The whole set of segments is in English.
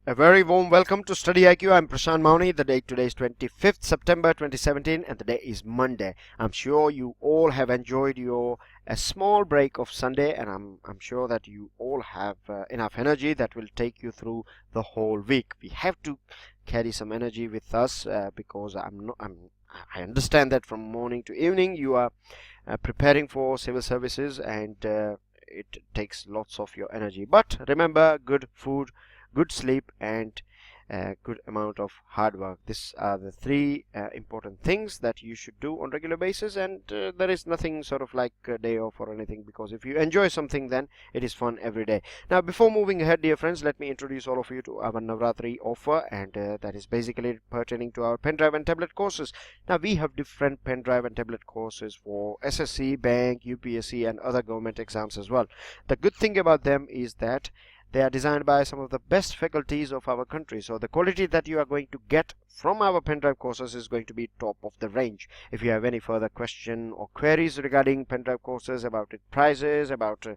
A very warm welcome to StudyIQ. I'm Prashant Mauni. The date today is 25th September 2017 and the day is Monday. I'm sure you all have enjoyed your a small break of Sunday, and I'm sure that you all have enough energy that will take you through the whole week. We have to carry some energy with us because I understand that from morning to evening you are preparing for civil services, and it takes lots of your energy. But remember, good food, good sleep, and good amount of hard work. These are the three important things that you should do on regular basis, and there is nothing sort of like a day off or anything, because if you enjoy something, then it is fun every day. Now, before moving ahead, dear friends, let me introduce all of you to our Navratri offer, and that is basically pertaining to our pen drive and tablet courses. Now, we have different pen drive and tablet courses for SSC, Bank, UPSC, and other government exams as well. The good thing about them is that they are designed by some of the best faculties of our country, so the quality that you are going to get from our pen drive courses is going to be top of the range. If you have any further question or queries regarding pen drive courses, about its prices, about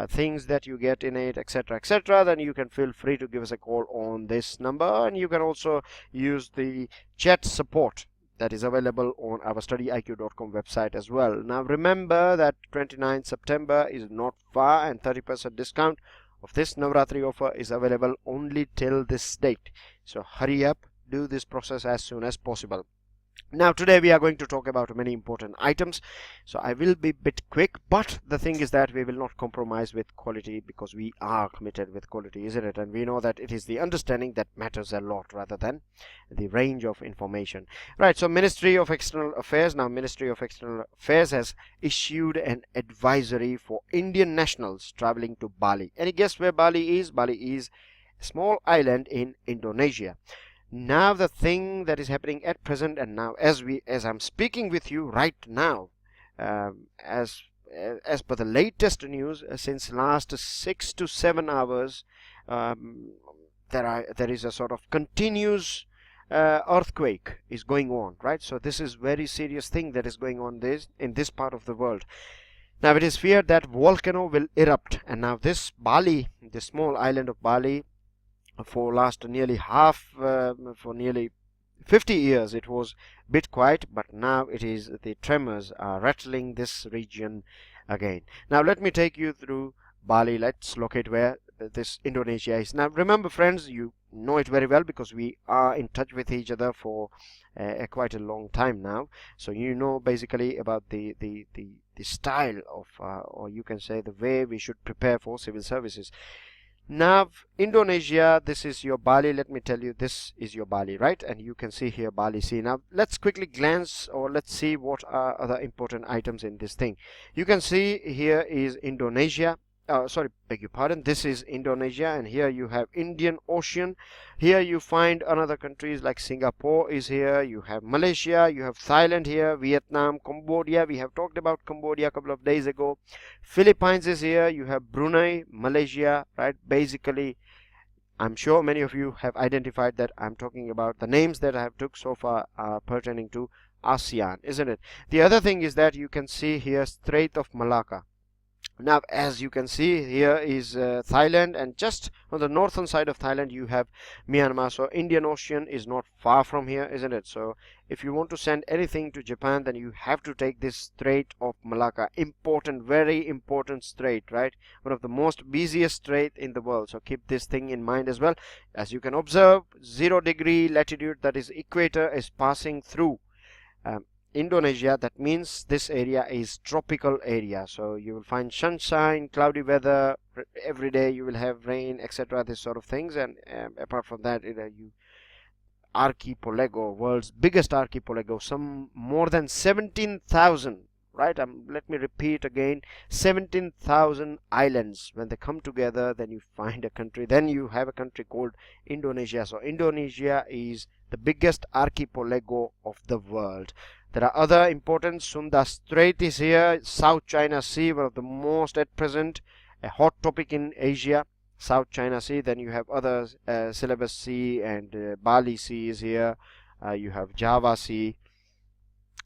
things that you get in it, etc., then you can feel free to give us a call on this number, and you can also use the chat support that is available on our studyiq.com website as well. Now remember that 29th September is not far, and 30% discount of this Navratri offer is available only till this date. So hurry up, do this process as soon as possible. Now today we are going to talk about many important items, so I will be a bit quick, but the thing is that we will not compromise with quality, because we are committed with quality, isn't it? And we know that it is the understanding that matters a lot rather than the range of information. Right, so Ministry of External Affairs. Now Ministry of External Affairs has issued an advisory for Indian nationals traveling to Bali. Any guess where Bali is? Bali is a small island in Indonesia. Now the thing that is happening at present, and now as I'm speaking with you right now, as per the latest news, since last 6 to 7 hours, there is a sort of continuous earthquake is going on, right? So this is very serious thing that is going on in this part of the world. Now it is feared that volcano will erupt, and now this Bali, the small island of Bali, for nearly 50 years it was a bit quiet, but now the tremors are rattling this region again. Now let me take you through Bali. Let's locate where this Indonesia is. Now remember, friends, you know it very well because we are in touch with each other for quite a long time now, so you know basically about the style of or you can say the way we should prepare for civil services. Now Indonesia, this is your Bali. Let me tell you, this is your Bali, right? And you can see here Bali Sea. Now let's quickly glance, or let's see what are other important items in this thing. You can see here is Indonesia. Sorry, beg your pardon, this is Indonesia, and here you have Indian Ocean. Here you find another countries like Singapore is here, you have Malaysia, you have Thailand here, Vietnam, Cambodia. We have talked about Cambodia a couple of days ago. Philippines is here, you have Brunei, Malaysia, right? Basically, I'm sure many of you have identified that I'm talking about the names that I have took so far are pertaining to ASEAN, isn't it? The other thing is that you can see here Strait of Malacca. Now as you can see, here is Thailand, and just on the northern side of Thailand you have Myanmar. So Indian Ocean is not far from here, isn't it? So if you want to send anything to Japan, then you have to take this Strait of Malacca. Important, very important strait, right? One of the most busiest strait in the world, so keep this thing in mind as well. As you can observe, 0° latitude, that is equator, is passing through Indonesia. That means this area is tropical area, so you will find sunshine, cloudy weather every day, you will have rain, etc., this sort of things. And apart from that, archipelago, world's biggest archipelago, some more than 17,000, right? Let me repeat again, 17,000 islands. When they come together, then you find a country, then you have a country called Indonesia. So Indonesia is the biggest archipelago of the world. There are other important, Sunda Strait is here, South China Sea, one of the most at present a hot topic in Asia, South China Sea. Then you have other Celebes Sea, and Bali Sea is here, you have Java Sea.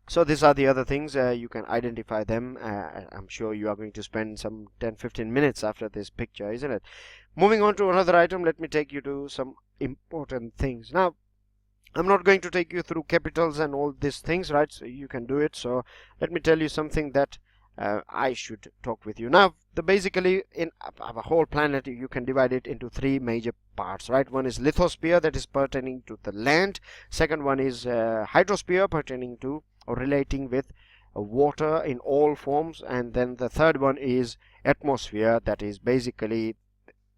So these are the other things, you can identify them. I'm sure you are going to spend some 10-15 minutes after this picture, isn't it? Moving on to another item, let me take you to some important things. Now, I'm not going to take you through capitals and all these things, right? So you can do it. So let me tell you something that I should talk with you. Now, basically in our whole planet, you can divide it into three major parts, right? One is lithosphere, that is pertaining to the land. Second one is hydrosphere, pertaining to or relating with water in all forms. And then the third one is atmosphere, that is basically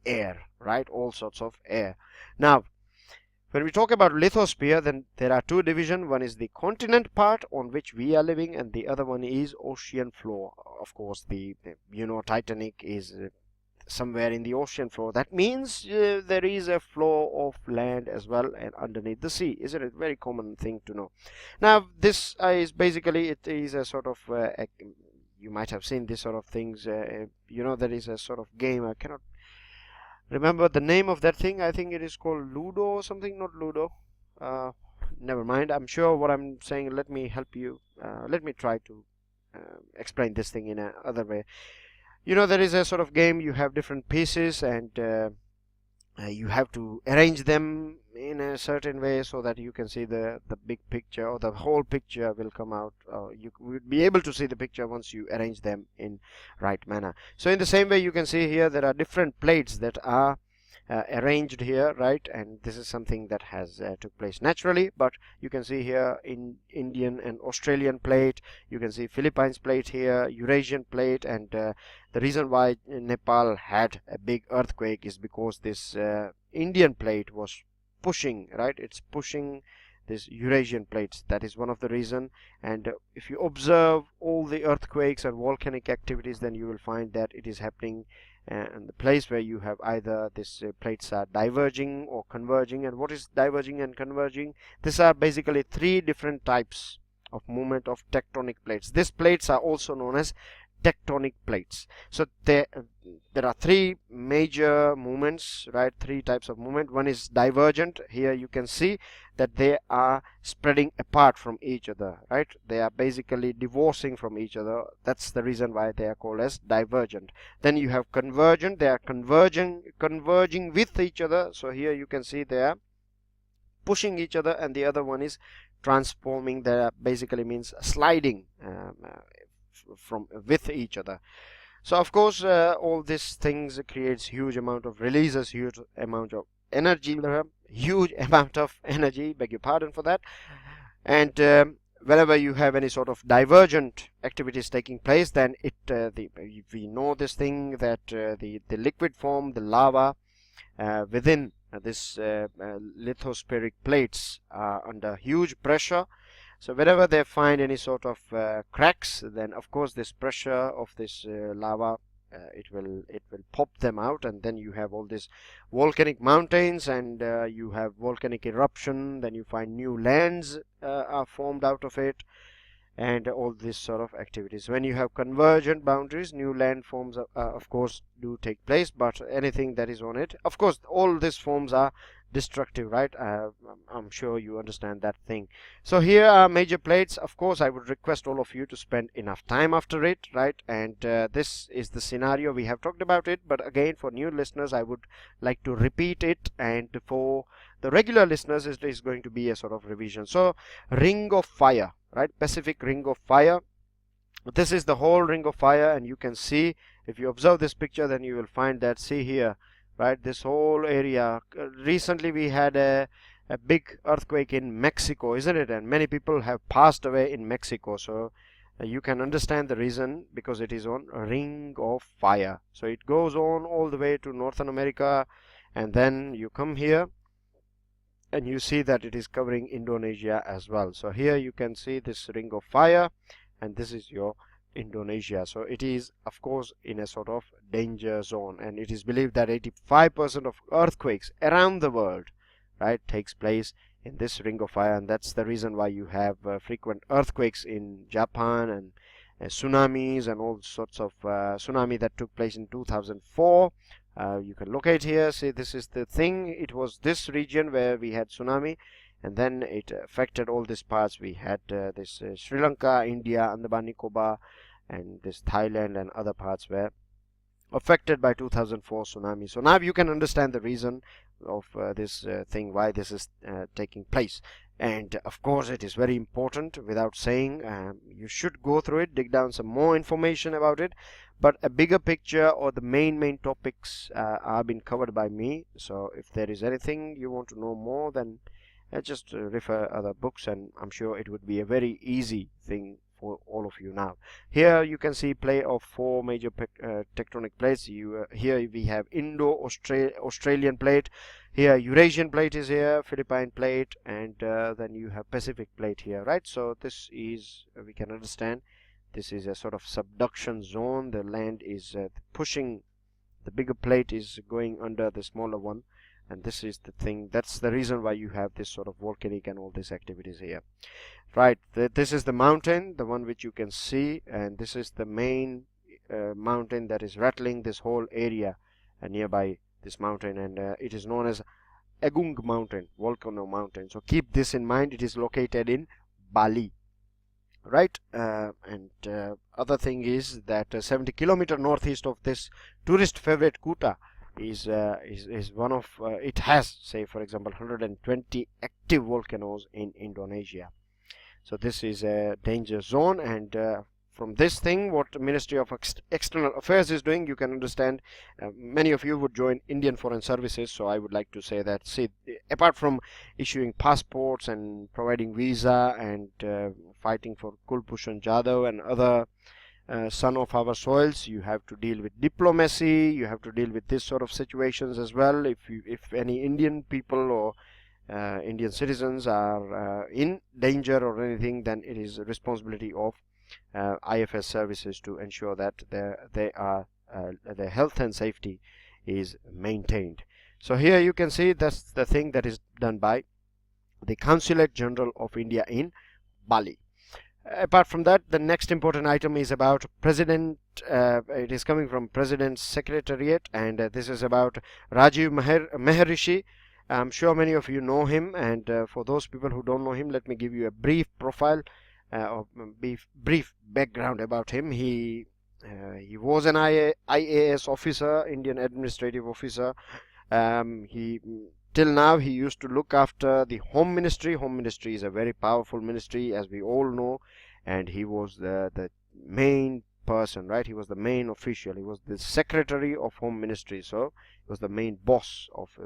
air, right? All sorts of air. Now, when we talk about lithosphere, then there are two divisions. One is the continent part on which we are living, and the other one is ocean floor. Of course, the Titanic is somewhere in the ocean floor. That means there is a floor of land as well and underneath the sea. Isn't it a very common thing to know? Now, this is basically, it is a sort of you might have seen this sort of things. There is a sort of game. I cannot remember the name of that thing. I think it is called Ludo or something. Not Ludo. Never mind. I'm sure what I'm saying. Let me help you. Let me try to explain this thing in another way. There is a sort of game. You have different pieces, and you have to arrange them in a certain way so that you can see the big picture, or the whole picture will come out. You would be able to see the picture once you arrange them in right manner. So in the same way, you can see here there are different plates that are arranged here, right? And this is something that has took place naturally, but you can see here in Indian and Australian plate, you can see Philippines plate here, Eurasian plate, and the reason why Nepal had a big earthquake is because this Indian plate was pushing, right? It's pushing this Eurasian plates. That is one of the reason. And if you observe all the earthquakes and volcanic activities, then you will find that it is happening in the place where you have either these plates are diverging or converging. And what is diverging and converging? These are basically three different types of movement of tectonic plates. These plates are also known as tectonic plates. So there are three major movements, right? Three types of movement. One is divergent. Here you can see that they are spreading apart from each other, right? They are basically divorcing from each other. That's the reason why they are called as divergent. Then you have convergent. They are converging with each other. So here you can see they are pushing each other, and the other one is transforming. That basically means sliding from with each other. So of course all these things creates huge amount of releases, huge amount of energy, beg your pardon for that. And whenever you have any sort of divergent activities taking place, then we know this thing that the liquid form, the lava within this lithospheric plates are under huge pressure. So whenever they find any sort of cracks, then of course this pressure of this lava, it will pop them out, and then you have all these volcanic mountains, and you have volcanic eruption. Then you find new lands are formed out of it, and all this sort of activities. When you have convergent boundaries, new land forms of course do take place, but anything that is on it, of course all these forms are destructive, right? I'm sure you understand that thing. So here are major plates. Of course I would request all of you to spend enough time after it, right? And this is the scenario. We have talked about it, but again, for new listeners I would like to repeat it, and for the regular listeners it is going to be a sort of revision. So ring of fire, right? Pacific ring of fire. This is the whole ring of fire, and you can see, if you observe this picture, then you will find that, see here, right, this whole area. Recently we had a big earthquake in Mexico, isn't it? And many people have passed away in Mexico. So you can understand the reason, because it is on a ring of fire. So it goes on all the way to Northern America, and then you come here and you see that it is covering Indonesia as well. So here you can see this ring of fire, and this is your Indonesia. So it is of course in a sort of danger zone, and it is believed that 85% of earthquakes around the world, right, takes place in this ring of fire. And that's the reason why you have frequent earthquakes in Japan, and tsunamis, and all sorts of tsunami that took place in 2004. You can locate here, see, this is the thing. It was this region where we had tsunami, and then it affected all these parts. We had this Sri Lanka, India, Andaman Nicobar, and this Thailand and other parts were affected by 2004 tsunami. So now you can understand the reason of this thing, why this is taking place. And of course it is very important, without saying. You should go through it, dig down some more information about it, but a bigger picture or the main topics are been covered by me. So if there is anything you want to know more, then just refer other books, and I'm sure it would be a very easy thing for all of you. Now here you can see play of 4 major tectonic plates. Here we have Indo-Australian plate, here Eurasian plate is here, Philippine plate, and then you have Pacific plate here, right? So this is, we can understand, this is a sort of subduction zone. The land is pushing, the bigger plate is going under the smaller one, and this is the thing, that's the reason why you have this sort of volcanic and all these activities here, right? This is the mountain, the one which you can see, and this is the main mountain that is rattling this whole area nearby this mountain, and it is known as Agung mountain, volcano mountain. So keep this in mind, it is located in Bali, right? And other thing is that 70 kilometer northeast of this tourist favorite Kuta is one of it has, say for example, 120 active volcanoes in Indonesia. So this is a danger zone, and from this thing, what the Ministry of External Affairs is doing, you can understand. Many of you would join Indian Foreign Services, so I would like to say that, see, apart from issuing passports and providing visa and fighting for Kulbhushan Jadhav and other son of our soils, you have to deal with diplomacy, you have to deal with this sort of situations as well. If any Indian people or Indian citizens are in danger or anything, then it is a responsibility of IFS services to ensure that their health and safety is maintained. So here you can see that's the thing that is done by the Consulate General of India in Bali. Apart from that, the next important item is about President. It is coming from President's Secretariat, and this is about Rajiv Maharishi. I'm sure many of you know him, and for those people who don't know him, let me give you a brief profile or brief background about him. He was an IAS officer, Indian Administrative Officer. Till now he used to look after the Home Ministry. Home Ministry is a very powerful ministry, as we all know, and he was the main person, right? He was the main official. He was the Secretary of Home Ministry, so he was the main boss of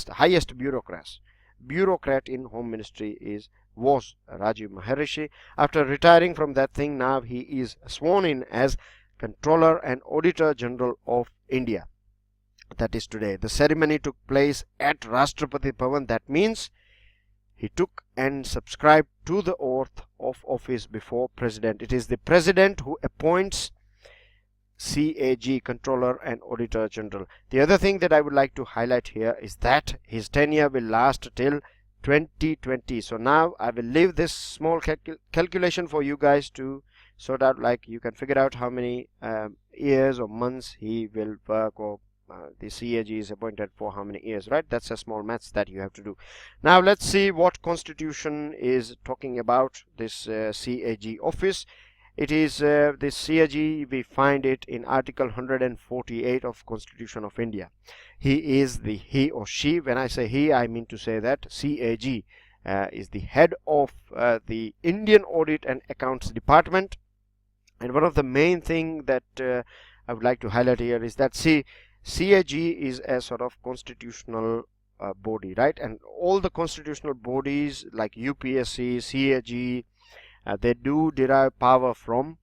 highest bureaucrat in Home Ministry was Rajiv Maharishi. After retiring from that thing, now he is sworn in as Controller and Auditor General of India. That is today. The ceremony took place at Rashtrapati Bhavan. That means he took and subscribed to the oath of office before President. It is the President who appoints CAG, Controller and Auditor General. The other thing that I would like to highlight here is that his tenure will last till 2020. So now I will leave this small calculation for you guys to sort out, like you can figure out how many years or months he will work, or the CAG is appointed for how many years, right? That's a small maths that you have to do. Now let's see what Constitution is talking about this CAG office. It is this CAG, we find it in Article 148 of Constitution of India. He or she, when I say he, I mean to say that CAG is the head of the Indian Audit and Accounts Department. And one of the main thing that I would like to highlight here is that CAG is a sort of constitutional body, right? And all the constitutional bodies like UPSC, CAG, they do derive power from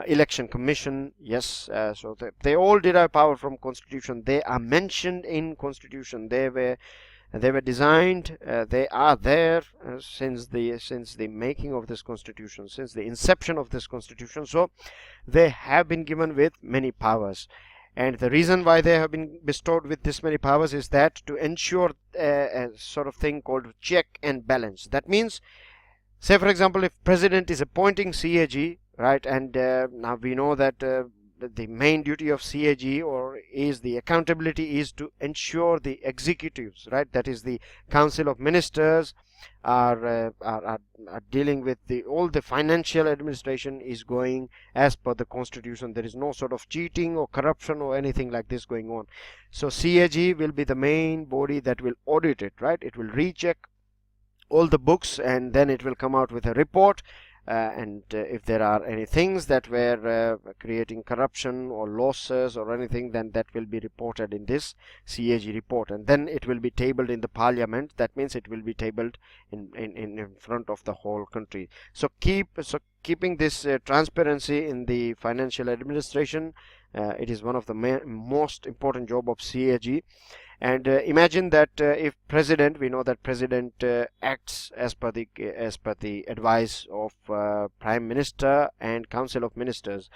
Election Commission. Yes, so they all derive power from Constitution. They are mentioned in Constitution. They were designed. They are there since the making of this Constitution, since the inception of this Constitution. So they have been given with many powers. And the reason why they have been bestowed with this many powers is that to ensure a sort of thing called check and balance. That means, say for example, if President is appointing CAG, right, and now we know that the main duty of CAG, or is the accountability, is to ensure the executives, right, that is the Council of Ministers, are dealing with all the financial administration is going as per the constitution. There is no sort of cheating or corruption or anything like this going on. So CAG will be the main body that will audit it, right? It will recheck all the books, and then it will come out with a report, and if there are any things that were creating corruption or losses or anything, then that will be reported in this CAG report, and then it will be tabled in the parliament. That means it will be tabled in front of the whole country. So keeping this transparency in the financial administration, it is one of the most important job of CAG. And imagine that if president, we know that president acts as per the advice of prime minister and council of ministers.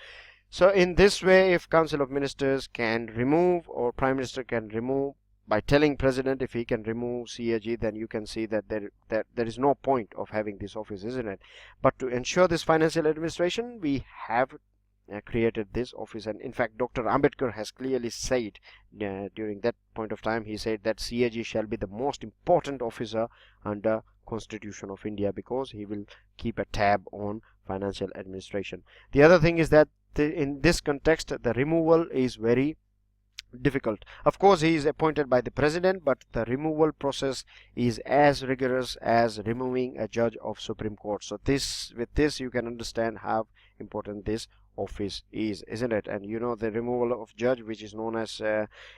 So in this way, if council of ministers can remove, or prime minister can remove by telling president, if he can remove CAG, then you can see that there is no point of having this office, isn't it? But to ensure this financial administration, we have created this office. And in fact, Dr. Ambedkar has clearly said during that point of time, he said that CAG shall be the most important officer under Constitution of India, because he will keep a tab on financial administration. The other thing is that in this context, the removal is very difficult. Of course, he is appointed by the president, but the removal process is as rigorous as removing a judge of Supreme Court. So with this you can understand how important this office is, isn't it? And you know, the removal of judge, which is known as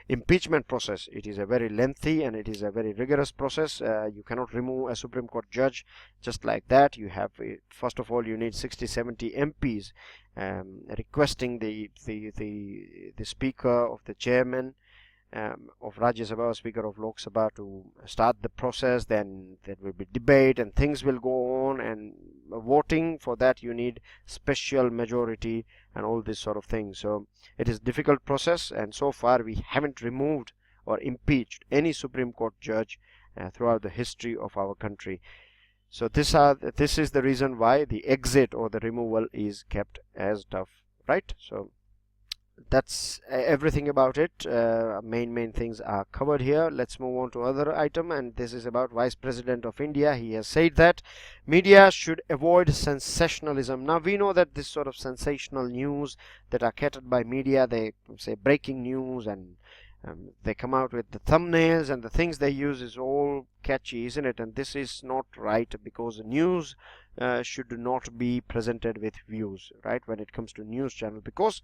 impeachment process, it is a very lengthy and it is a very rigorous process. You cannot remove a Supreme Court judge just like that. You have, first of all, you need 60-70 MPs requesting the speaker of the chairman of Rajya Sabha, speaker of Lok Sabha, to start the process. Then there will be debate and things will go on, and voting for that you need special majority and all this sort of thing. So it is difficult process, and so far we haven't removed or impeached any Supreme Court judge throughout the history of our country. So this is the reason why the exit or the removal is kept as tough, right? So that's everything about it. Main things are covered here. Let's move on to other item, and this is about Vice President of India. He has said that media should avoid sensationalism. Now we know that this sort of sensational news that are catered by media, they say breaking news, and they come out with the thumbnails, and the things they use is all catchy, isn't it? And this is not right, because news should not be presented with views, right, when it comes to news channel. Because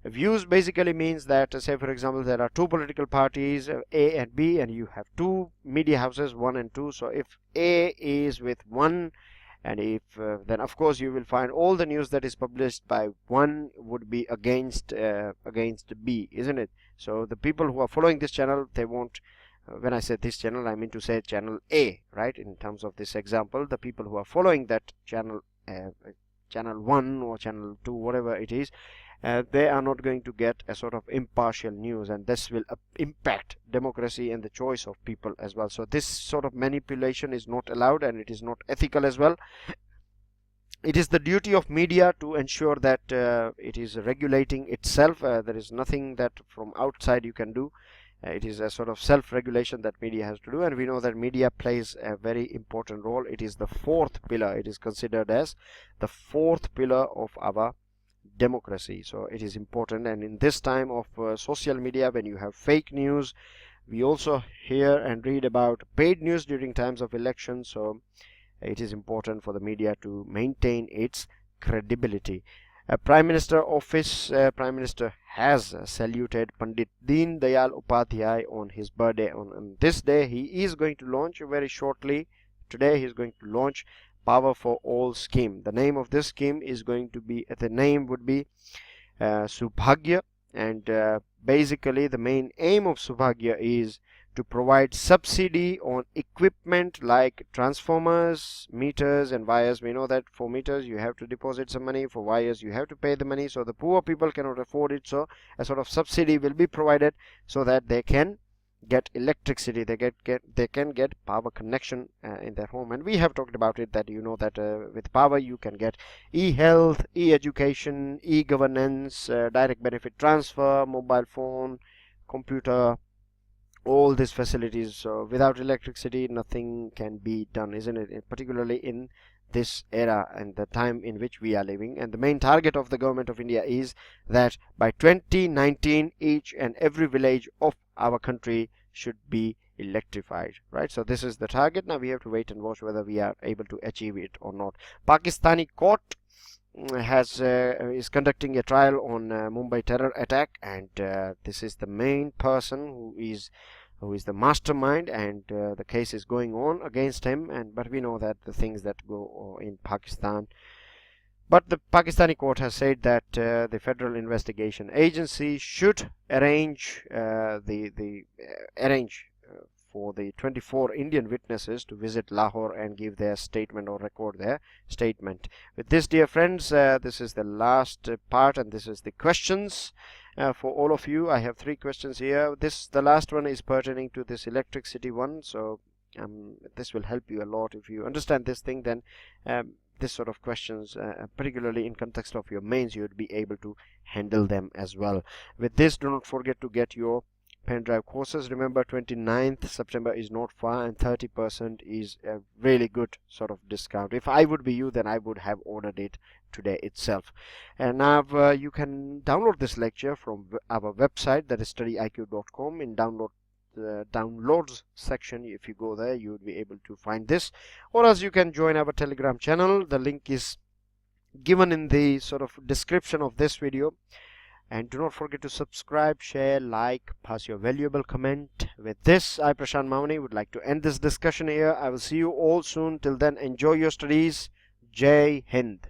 views basically means that, say for example, there are two political parties, A and B, and you have two media houses, 1 and 2. So if A is with 1, and if then of course you will find all the news that is published by 1 would be against B, isn't it? So the people who are following this channel, they won't, when I say this channel, I mean to say channel A, right? In terms of this example, the people who are following that channel, channel 1 or channel 2, whatever it is, they are not going to get a sort of impartial news, and this will impact democracy and the choice of people as well. So this sort of manipulation is not allowed, and it is not ethical as well. It is the duty of media to ensure that it is regulating itself. There is nothing that from outside you can do. It is a sort of self-regulation that media has to do, and we know that media plays a very important role. It is the fourth pillar. It is considered as the fourth pillar of our democracy. So it is important, and in this time of social media, when you have fake news, we also hear and read about paid news during times of elections. So it is important for the media to maintain its credibility. Prime Minister office, Prime Minister has saluted Pandit Deen Dayal Upadhyay on his birthday. On this day, he is going to launch very shortly. Today, he is going to launch Power for All scheme. The name of this scheme is going to be, the name would be Subhagya, and basically the main aim of Subhagya is to provide subsidy on equipment like transformers, meters and wires. We know that for meters you have to deposit some money, for wires you have to pay the money, so the poor people cannot afford it. So a sort of subsidy will be provided so that they can get electricity, they can get power connection in their home. And we have talked about it, that you know that with power you can get e-health, e-education, e-governance, direct benefit transfer, mobile phone, computer, all these facilities. So without electricity nothing can be done, isn't it? Particularly in this era and the time in which we are living. And the main target of the government of India is that by 2019 each and every village of our country should be electrified, right? So this is the target. Now we have to wait and watch whether we are able to achieve it or not. Pakistani court is conducting a trial on Mumbai terror attack, and this is the main person who is the mastermind, and the case is going on against him. But we know that the things that go in Pakistan. But the Pakistani court has said that the Federal Investigation Agency should arrange for the 24 Indian witnesses to visit Lahore and give their statement or record their statement. With this, dear friends, this is the last part, and this is the questions for all of you. I have 3 questions here. The last one is pertaining to this electricity one, so this will help you a lot. If you understand this thing, then this sort of questions, particularly in context of your mains, you would be able to handle them as well. With this, do not forget to get your pen drive courses. Remember, 29th September is not far, and 30% is a really good sort of discount. If I would be you, then I would have ordered it today itself. And now you can download this lecture from our website, that is studyiq.com. in downloads section, if you go there, you would be able to find this, or else you can join our Telegram channel. The link is given in the sort of description of this video. And do not forget to subscribe, share, like, pass your valuable comment. With this, I, Prashant Mauni, would like to end this discussion here. I will see you all soon. Till then, enjoy your studies. Jai Hind.